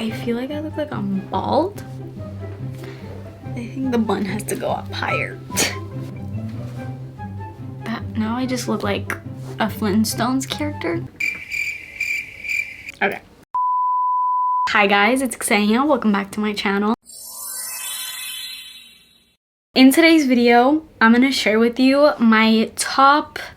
I feel like I look like I'm bald. I think the bun has to go up higher. Now I just look like a Flintstones character. Okay. Hi guys, it's Xenia. Welcome back to my channel. In today's video, I'm gonna share with you my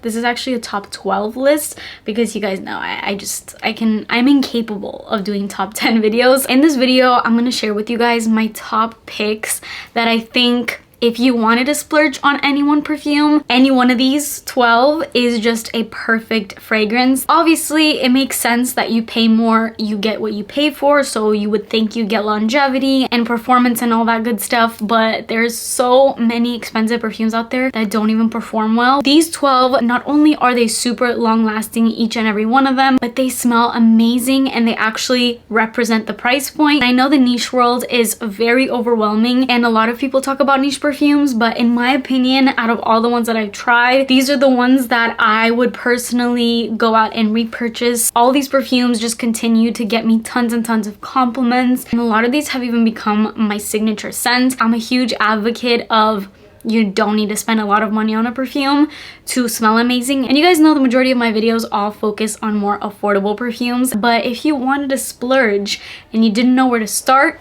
this is actually a top 12 list because you guys know I'm incapable of doing top 10 videos. In this video, I'm gonna share with you guys my top picks that I think if you wanted to splurge on any one perfume, any one of these 12 is just a perfect fragrance. Obviously, it makes sense that you pay more, you get what you pay for, so you would think you get longevity and performance and all that good stuff, but there's so many expensive perfumes out there that don't even perform well. These 12, not only are they super long lasting, each and every one of them, but they smell amazing and they actually represent the price point. I know the niche world is very overwhelming and a lot of people talk about niche perfumes, but in my opinion, out of all the ones that I've tried, these are the ones that I would personally go out and repurchase. All these perfumes just continue to get me tons and tons of compliments, and a lot of these have even become my signature scent. I'm a huge advocate of you don't need to spend a lot of money on a perfume to smell amazing. And you guys know the majority of my videos all focus on more affordable perfumes, but if you wanted to splurge and you didn't know where to start,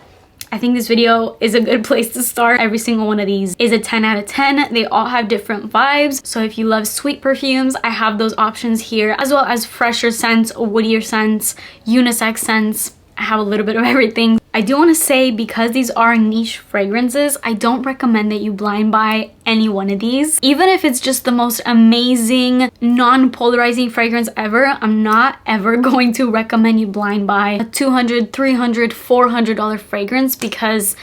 I think this video is a good place to start. Every single one of these is a 10 out of 10. They all have different vibes. So if you love sweet perfumes, I have those options here, as well as fresher scents, woodier scents, unisex scents. I have a little bit of everything. I do want to say, because these are niche fragrances, I don't recommend that you blind buy any one of these. Even if it's just the most amazing, non-polarizing fragrance ever, I'm not ever going to recommend you blind buy a $200, $300, $400 fragrance because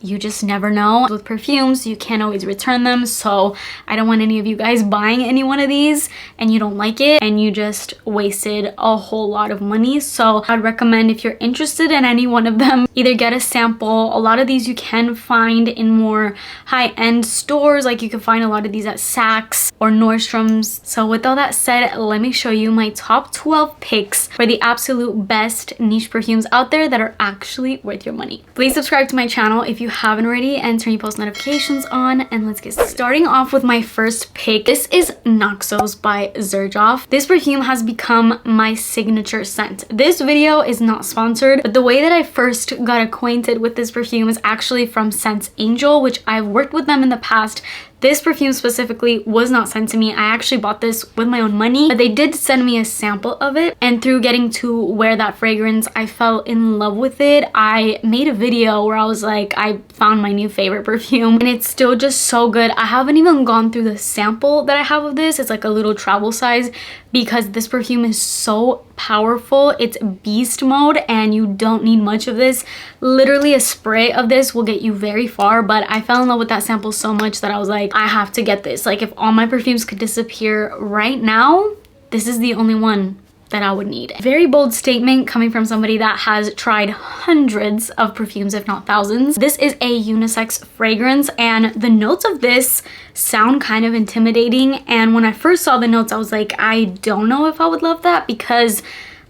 you just never know. With perfumes, you can't always return them, so I don't want any of you guys buying any one of these and you don't like it and you just wasted a whole lot of money. So I'd recommend, if you're interested in any one of them, either get a sample. A lot of these you can find in more high-end stores, like you can find a lot of these at Saks or Nordstrom's. So with all that said, let me show you my top 12 picks for the absolute best niche perfumes out there that are actually worth your money. Please subscribe to my channel if you haven't already and turn your post notifications on, and let's get started. Starting off with my first pick, this is Naxos by Xerjoff. This perfume has become my signature scent. This video is not sponsored, but the way that I first got acquainted with this perfume is actually from Scents Angel, which I've worked with them in the past. This perfume specifically was not sent to me. I actually bought this with my own money, but they did send me a sample of it. And through getting to wear that fragrance, I fell in love with it. I made a video where I was like, I found my new favorite perfume, and it's still just so good. I haven't even gone through the sample that I have of this. It's like a little travel size because this perfume is so powerful. It's beast mode and you don't need much of this. Literally a spray of this will get you very far, but I fell in love with that sample so much that I was like, I have to get this. Like, if all my perfumes could disappear right now, this is the only one that I would need. Very bold statement coming from somebody that has tried hundreds of perfumes, if not thousands. This is a unisex fragrance and the notes of this sound kind of intimidating, and when I first saw the notes I was like, I don't know if I would love that, because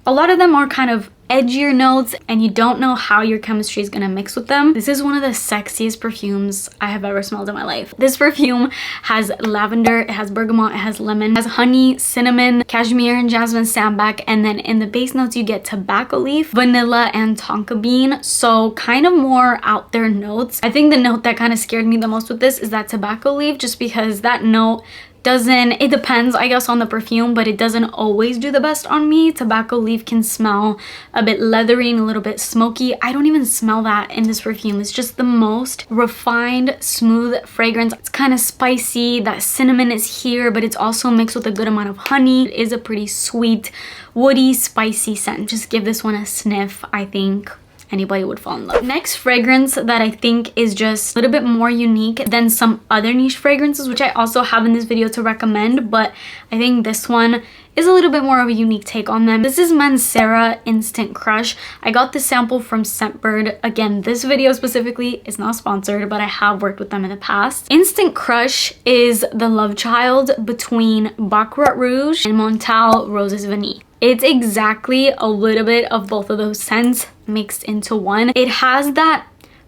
a lot of them are kind of edgier notes and you don't know how your chemistry is gonna mix with them. This is one of the sexiest perfumes I have ever smelled in my life. This perfume has lavender, it has bergamot, it has lemon, it has honey, cinnamon, cashmere, and jasmine sambac, and then in the base notes you get tobacco leaf, vanilla, and tonka bean. So kind of more out there notes. I think the note that kind of scared me the most with this is that tobacco leaf, just because that note it depends, I guess, on the perfume, but it doesn't always do the best on me. Tobacco leaf can smell a bit leathery and a little bit smoky. I don't even smell that in this perfume. It's just the most refined, smooth fragrance. It's kind of spicy. That cinnamon is here, but it's also mixed with a good amount of honey. It is a pretty sweet, woody, spicy scent. Just give this one a sniff. I think anybody would fall in love. Next fragrance that I think is just a little bit more unique than some other niche fragrances, which I also have in this video to recommend, but I think this one is a little bit more of a unique take on them. This is Mancera Instant Crush. I got this sample from Scentbird. Again, this video specifically is not sponsored, but I have worked with them in the past. Instant Crush is the love child between Baccarat Rouge and Montal Roses Vanille. It's exactly a little bit of both of those scents mixed into one. It has that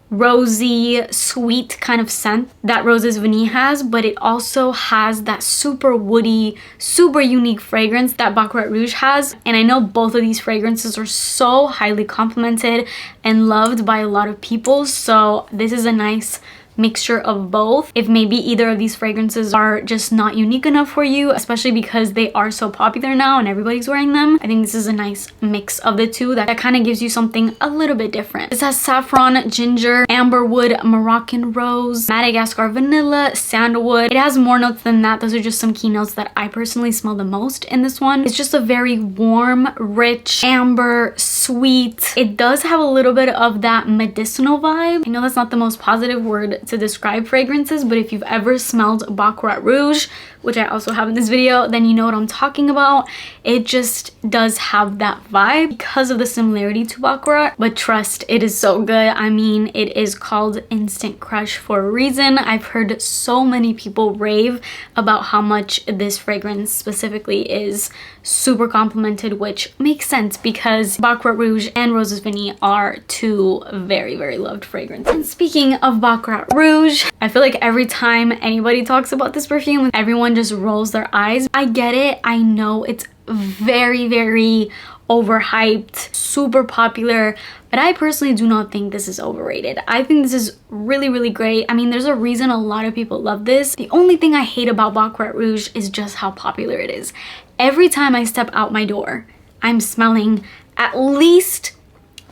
rosy, sweet kind of scent that Roses Vanille has, but it also has that super woody, super unique fragrance that Baccarat Rouge has. And I know both of these fragrances are so highly complimented and loved by a lot of people, so this is a nice mixture of both. If maybe either of these fragrances are just not unique enough for you, especially because they are so popular now and everybody's wearing them, I think this is a nice mix of the two that kind of gives you something a little bit different. This has saffron, ginger, amberwood, Moroccan rose, Madagascar vanilla, sandalwood. It has more notes than that. Those are just some key notes that I personally smell the most in this one. It's just a very warm, rich, amber, sweet. It does have a little bit of that medicinal vibe. I know that's not the most positive word to describe fragrances, but if you've ever smelled Baccarat Rouge, which I also have in this video, then you know what I'm talking about. It just does have that vibe because of the similarity to Baccarat, but trust, it is so good. I mean, it is called Instant Crush for a reason. I've heard so many people rave about how much this fragrance specifically is super complimented, which makes sense because Baccarat Rouge and Roses Vanille are two very, very loved fragrances. And speaking of Baccarat Rouge, I feel like every time anybody talks about this perfume, everyone just rolls their eyes. I get it. I know it's very, very overhyped, super popular, but I personally do not think this is overrated. I think this is really, really great. I mean, there's a reason a lot of people love this. The only thing I hate about Baccarat Rouge is just how popular it is. Every time I step out my door, I'm smelling at least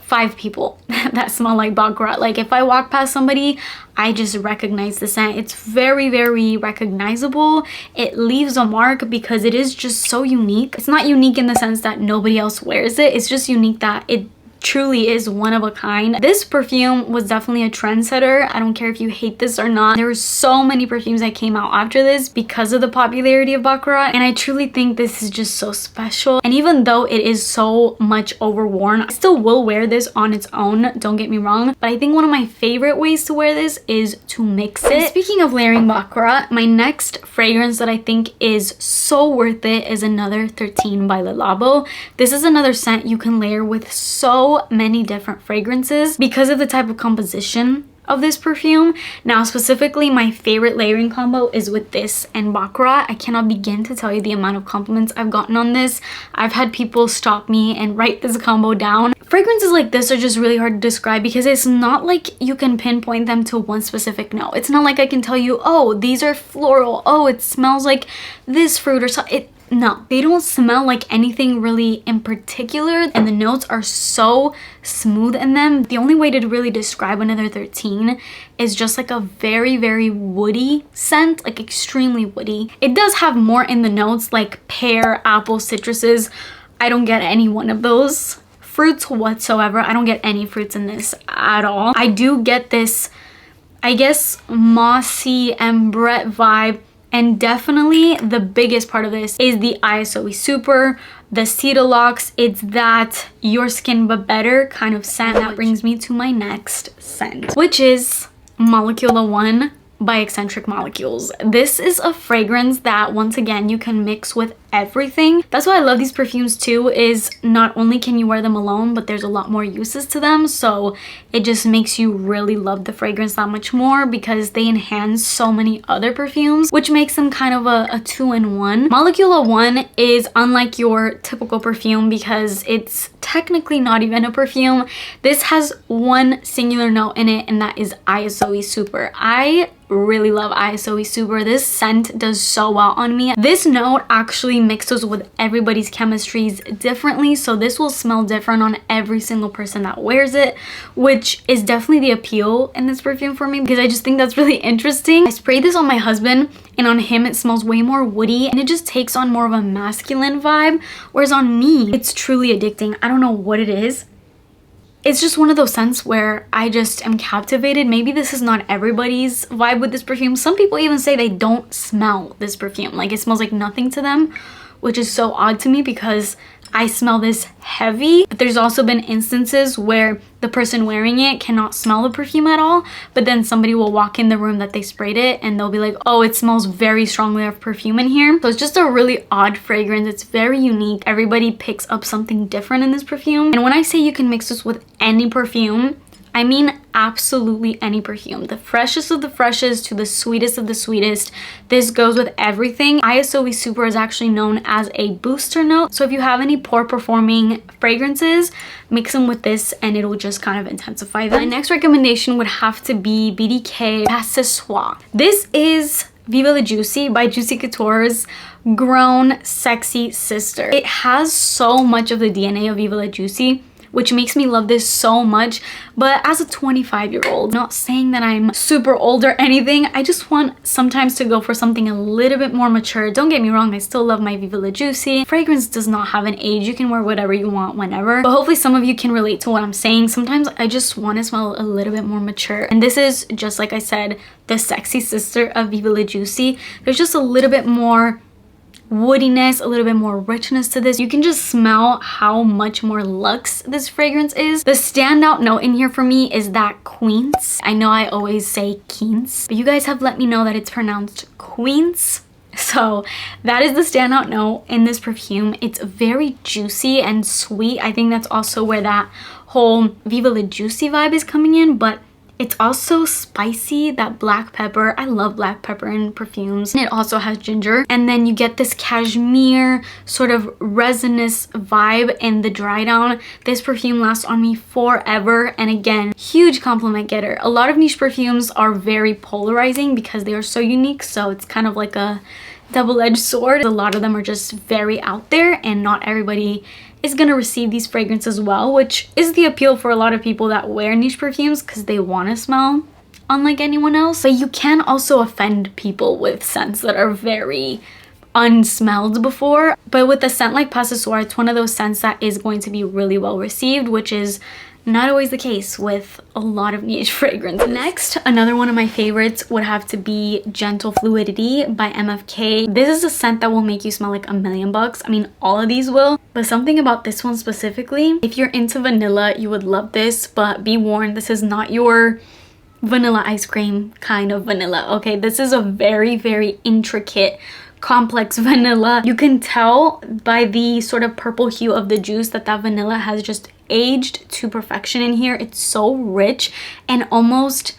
5 people that smell like Baccarat. Like if I walk past somebody, I just recognize the scent. It's very, very recognizable. It leaves a mark because it is just so unique. It's not unique in the sense that nobody else wears it. It's just unique that it truly is one of a kind. This perfume was definitely a trendsetter. I don't care if you hate this or not. There were so many perfumes that came out after this because of the popularity of Baccarat, and I truly think this is just so special. And even though it is so much overworn, I still will wear this on its own, don't get me wrong, but I think one of my favorite ways to wear this is to mix it. And speaking of layering Baccarat, my next fragrance that I think is so worth it is Another 13 by Le Labo. This is another scent you can layer with so many different fragrances because of the type of composition of this perfume. Now specifically, my favorite layering combo is with this and Baccarat. I cannot begin to tell you the amount of compliments I've gotten on this. I've had people stop me and write this combo down. Fragrances like this are just really hard to describe because it's not like you can pinpoint them to one specific note. It's not like I can tell you, oh, these are floral, oh, it smells like this fruit or something. No, they don't smell like anything really in particular, and the notes are so smooth in them. The only way to really describe Another 13 is just like a very, very woody scent, like extremely woody. It does have more in the notes like pear, apple, citruses. I don't get any one of those fruits whatsoever. I don't get any fruits in this at all. I do get this, I guess, mossy ambrette vibe. And definitely the biggest part of this is the ISOE Super, the Cedalox. It's that your skin but better kind of scent. That brings me to my next scent, which is Molecule 1 by Escentric Molecules. This is a fragrance that, once again, you can mix with everything. That's why I love these perfumes too, is not only can you wear them alone, but there's a lot more uses to them, so it just makes you really love the fragrance that much more because they enhance so many other perfumes, which makes them kind of a two-in-one. Molecule 1 is unlike your typical perfume because it's technically not even a perfume. This has one singular note in it, and that is ISOE Super. I really love ISOE Super. This scent does so well on me. This note actually mixes with everybody's chemistries differently, so this will smell different on every single person that wears it, which is definitely the appeal in this perfume for me because I just think that's really interesting. I sprayed this on my husband, and on him it smells way more woody and it just takes on more of a masculine vibe, whereas on me it's truly addicting. I don't know what it is. It's just one of those scents where I just am captivated. Maybe this is not everybody's vibe with this perfume. Some people even say they don't smell this perfume, like it smells like nothing to them, which is so odd to me because I smell this heavy. But there's also been instances where the person wearing it cannot smell the perfume at all, but then somebody will walk in the room that they sprayed it and they'll be like, oh, it smells very strongly of perfume in here. So it's just a really odd fragrance. It's very unique. Everybody picks up something different in this perfume. And when I say you can mix this with any perfume, I mean absolutely any perfume. The freshest of the freshest to the sweetest of the sweetest. This goes with everything. ISOE Super is actually known as a booster note. So if you have any poor performing fragrances, mix them with this and it will just kind of intensify them. My next recommendation would have to be BDK Pas Ce Soir. This is Viva La Juicy by Juicy Couture's grown sexy sister. It has so much of the DNA of Viva La Juicy, which makes me love this so much. But as a 25-year-old, not saying that I'm super old or anything, I just want sometimes to go for something a little bit more mature. Don't get me wrong, I still love my Viva La Juicy. Fragrance does not have an age. You can wear whatever you want whenever. But hopefully some of you can relate to what I'm saying. Sometimes I just want to smell a little bit more mature. And this is, just like I said, the sexy sister of Viva La Juicy. There's just a little bit more woodiness, a little bit more richness to this. You can just smell how much more luxe this fragrance is. The standout note in here for me is that quince. I know I always say quince, but you guys have let me know that it's pronounced quince. So that is the standout note in this perfume. It's very juicy and sweet. I think that's also where that whole Viva La Juicy vibe is coming in, but it's also spicy, that black pepper. I love black pepper in perfumes. And it also has ginger. And then you get this cashmere sort of resinous vibe in the dry down. This perfume lasts on me forever. And again, huge compliment getter. A lot of niche perfumes are very polarizing because they are so unique. So it's kind of like a double-edged sword. A lot of them are just very out there and not everybody is gonna receive these fragrances well, which is the appeal for a lot of people that wear niche perfumes because they want to smell unlike anyone else. But you can also offend people with scents that are very unsmelled before. But with a scent like Pas Ce Soir, it's one of those scents that is going to be really well received, which is not always the case with a lot of niche fragrances. Next, another one of my favorites would have to be Gentle Fluidity by MFK. This is a scent that will make you smell like $1,000,000. I mean, all of these will, but something about this one specifically, if you're into vanilla, you would love this, but be warned, this is not your vanilla ice cream kind of vanilla, okay? This is a very, very intricate, complex vanilla. You can tell by the sort of purple hue of the juice that that vanilla has just aged to perfection in here. It's so rich and almost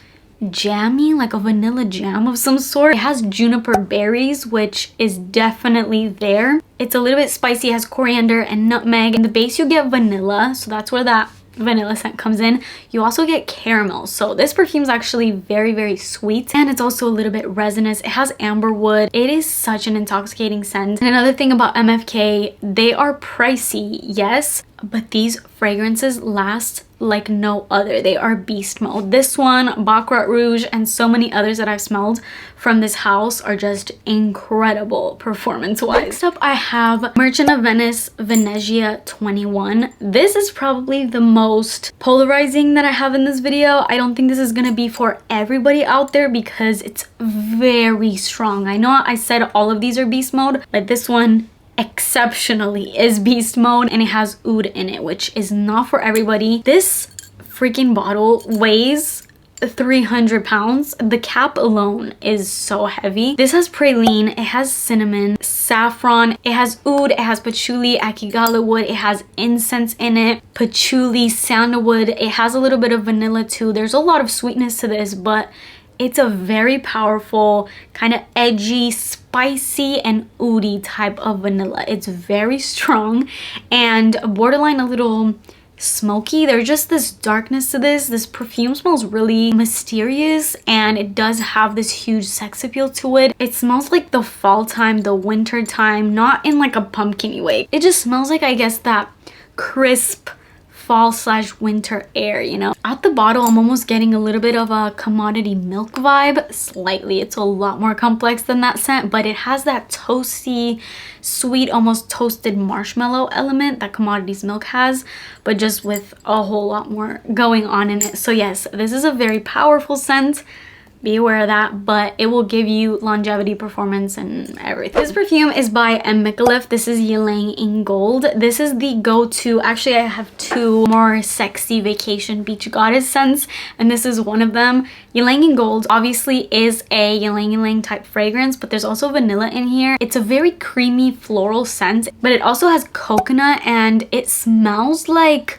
jammy, like a vanilla jam of some sort. It has juniper berries, which is definitely there. It's a little bit spicy, it has coriander and nutmeg. In the base you get vanilla, so that's where that vanilla scent comes in. You also get caramel. So this perfume is actually very, very sweet, and it's also a little bit resinous. It has amber wood. It is such an intoxicating scent. And another thing about MFK, they are pricey, yes, but these fragrances last like no other. They are beast mode. This one, Baccarat Rouge, and so many others that I've smelled from this house are just incredible performance-wise. Next up, I have Merchant of Venice Venegia 21. This is probably the most polarizing that I have in this video. I don't think this is gonna be for everybody out there because it's very strong. I know I said all of these are beast mode, but this one exceptionally is beast mode, and it has oud in it, which is not for everybody. This freaking bottle weighs 300 pounds. The cap alone is so heavy. This has praline, it has cinnamon, saffron, it has oud, it has patchouli, akigala wood, it has incense in it, patchouli, sandalwood, it has a little bit of vanilla too. There's a lot of sweetness to this, but it's a very powerful, kind of edgy, spicy, and oudy type of vanilla. It's very strong and borderline a little smoky. There's just this darkness to this. This perfume smells really mysterious, and it does have this huge sex appeal to it. It smells like the fall time, the winter time, not in like a pumpkin-y way. It just smells like, I guess, that crisp fall/winter air, you know? At the bottle, I'm almost getting a little bit of a commodity milk vibe, slightly. It's a lot more complex than that scent, but it has that toasty, sweet, almost toasted marshmallow element that commodity's milk has, but just with a whole lot more going on in it. So yes, this is a very powerful scent, be aware of that, but it will give you longevity, performance, and everything. This perfume is by Micallef. This is Ylang in gold. This is the go-to. Actually, I have two more sexy vacation beach goddess scents, and this is one of them. Ylang in gold obviously is a Ylang type fragrance, but there's also vanilla in here. It's a very creamy floral scent, but it also has coconut, and it smells like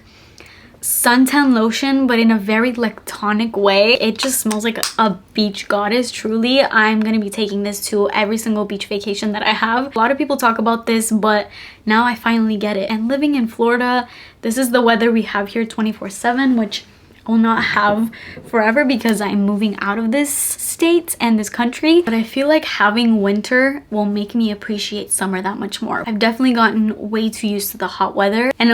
suntan lotion, but in a very lactonic way. It just smells like a beach goddess. Truly, I'm gonna be taking this to every single beach vacation that I have. A lot of people talk about this, but now I finally get it. And living in Florida, this is the weather we have here 24/7, which I will not have forever because I'm moving out of this state and this country. But I feel like having winter will make me appreciate summer that much more. I've definitely gotten way too used to the hot weather, and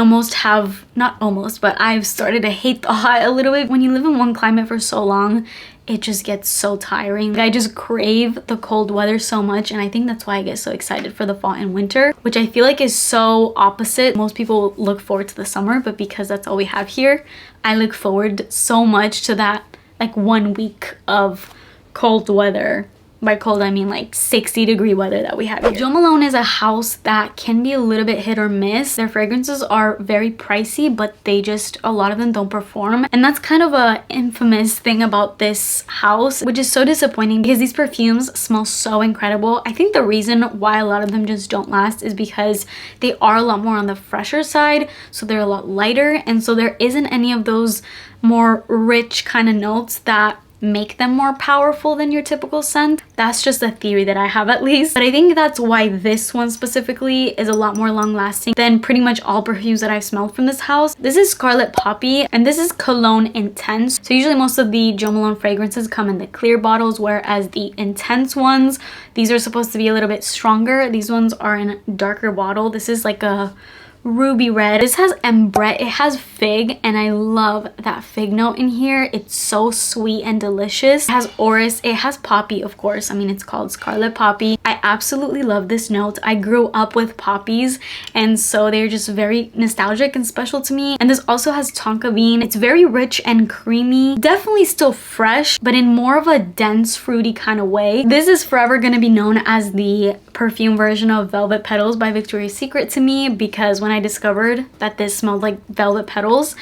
not almost, but I've started to hate the hot a little bit. When you live in one climate for so long, it just gets so tiring. I just crave the cold weather so much, and I think that's why I get so excited for the fall and winter, which I feel like is so opposite. Most people look forward to the summer, but because that's all we have here, I look forward so much to that like 1 week of cold weather. By cold, I mean like 60-degree weather that we have here. Jo Malone is a house that can be a little bit hit or miss. Their fragrances are very pricey, but a lot of them don't perform. And that's kind of a infamous thing about this house, which is so disappointing because these perfumes smell so incredible. I think the reason why a lot of them just don't last is because they are a lot more on the fresher side, so they're a lot lighter, and so there isn't any of those more rich kind of notes that make them more powerful than your typical scent. That's just a theory that I have, at least. But I think that's why this one specifically is a lot more long lasting than pretty much all perfumes that I've smelled from this house. This is Scarlet Poppy, and this is Cologne Intense. So usually most of the Jo Malone fragrances come in the clear bottles, whereas the intense ones, these are supposed to be a little bit stronger. These ones are in a darker bottle. This is like a ruby red. This has ambrette, it has fig, and I love that fig note in here. It's so sweet and delicious. It has orris, it has poppy, of course. I mean, it's called Scarlet Poppy. I absolutely love this note. I grew up with poppies, and so they're just very nostalgic and special to me. And this also has tonka bean. It's very rich and creamy, definitely still fresh, but in more of a dense fruity kind of way. This is forever going to be known as the perfume version of Velvet Petals by Victoria's Secret to me, because when I discovered that this smelled like velvet petals,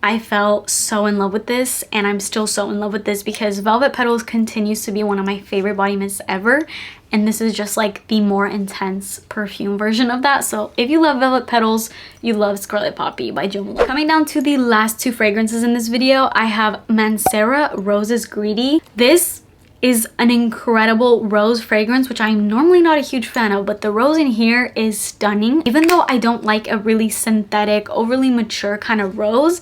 I fell so in love with this, and I'm still so in love with this because Velvet Petals continues to be one of my favorite body mists ever, and this is just like the more intense perfume version of that. So if you love Velvet Petals, you love Scarlet Poppy by Jo Malone. Coming down to the last two fragrances in this video, I have Mancera Roses Greedy. This is an incredible rose fragrance, which I'm normally not a huge fan of, but the rose in here is stunning. Even though I don't like a really synthetic, overly mature kind of rose,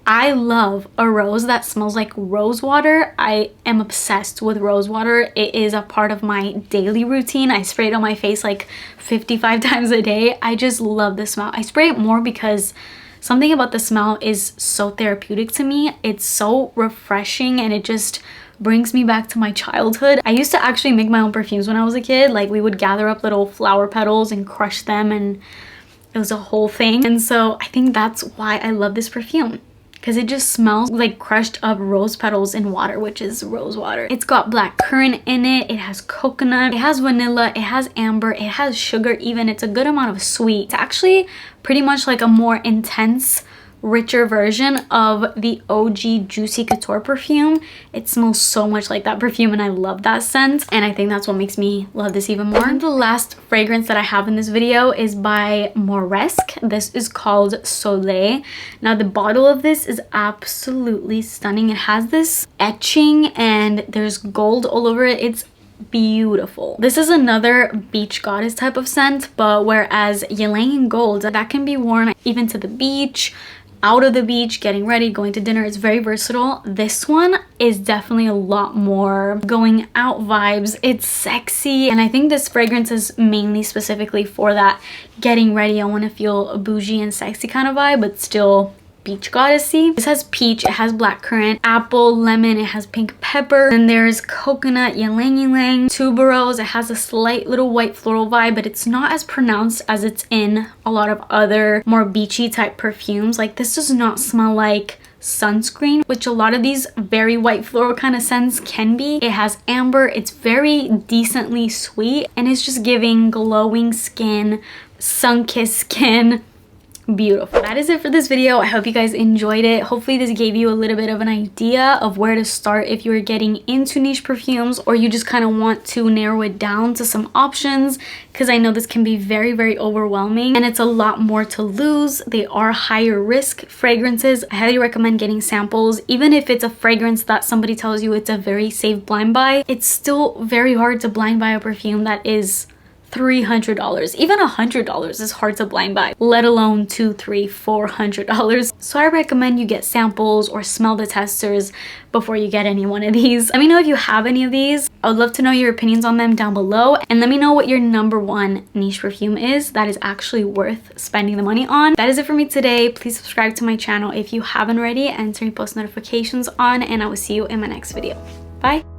I love a rose that smells like rose water. I am obsessed with rose water. It is a part of my daily routine. I spray it on my face like 55 times a day. I just love the smell. I spray it more because something about the smell is so therapeutic to me. It's so refreshing, and it just brings me back to my childhood. I used to actually make my own perfumes when I was a kid. Like, we would gather up little flower petals and crush them, and it was a whole thing. And so I think that's why I love this perfume, because it just smells like crushed up rose petals in water, which is rose water. It's got black currant in it, it has coconut, it has vanilla, it has amber, it has sugar even. It's a good amount of sweet. It's actually pretty much like a more intense, richer version of the OG Juicy Couture perfume. It smells so much like that perfume, and I love that scent, and I think that's what makes me love this even more. And the last fragrance that I have in this video is by Moresque. This is called Sole. Now the bottle of this is absolutely stunning. It has this etching and there's gold all over it. It's beautiful. This is another beach goddess type of scent, but whereas Ylang in gold, that can be worn even to the beach, out of the beach, getting ready, going to dinner. It's very versatile. This one is definitely a lot more going out vibes. It's sexy, and I think this fragrance is mainly specifically for that getting ready, I want to feel a bougie and sexy kind of vibe, but still beach goddessy. This has peach, it has blackcurrant, apple, lemon, it has pink pepper, and there's coconut, ylang, tuberose. It has a slight little white floral vibe, but it's not as pronounced as it's in a lot of other more beachy type perfumes. Like, this does not smell like sunscreen, which a lot of these very white floral kind of scents can be. It has amber, it's very decently sweet, and it's just giving glowing skin, sun-kissed skin. Beautiful. That is it for this video. I hope you guys enjoyed it. Hopefully this gave you a little bit of an idea of where to start if you are getting into niche perfumes, or you just kind of want to narrow it down to some options, because I know this can be very, very overwhelming and it's a lot more to lose. They are higher risk fragrances. I highly recommend getting samples. Even if it's a fragrance that somebody tells you it's a very safe blind buy, it's still very hard to blind buy a perfume that is $300. Even $100 is hard to blind buy, let alone $200, $300, $400. So I recommend you get samples or smell the testers before you get any one of these. Let me know if you have any of these. I would love to know your opinions on them down below, and let me know what your #1 niche perfume is that is actually worth spending the money on. That is it for me today. Please subscribe to my channel if you haven't already, and turn your post notifications on, and I will see you in my next video. Bye.